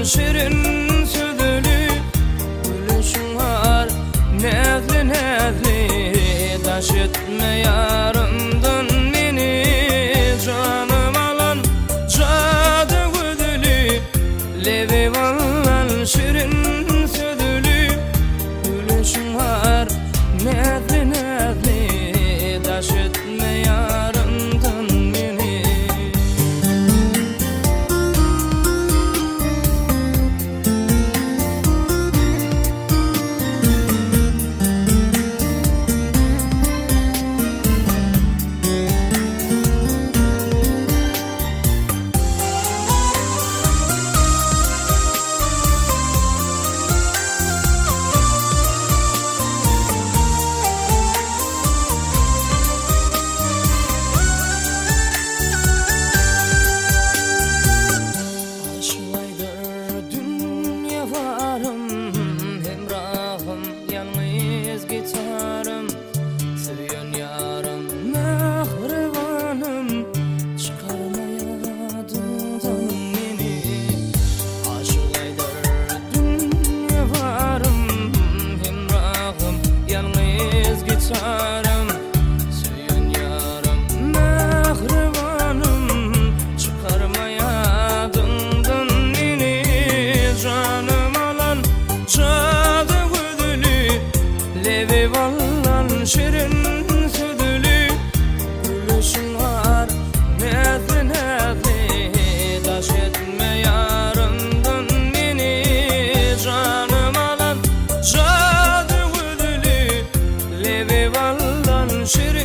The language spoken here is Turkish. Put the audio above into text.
şirin sözlü gülüşün var nezli nezli taş etme yarımdan beni canım alan cadı güdülü levi vallan şirin sözlü gülüşün var nezli nezli taş etme yarımdan beni. Gitarım, seviyon yarım, mehribanım, çıkarmaya dudağım beni. Aşık aydır dünya varım, hemrahım, yalnız gitarım, seviyon yarım, mehribanım, çıkarmaya dudağım beni. Canım alan cadı levi vallan şirin sözlü gülüşün var nezli nezli taş etme yarımdan beni canım alan cadı güdülü levi vallan şirin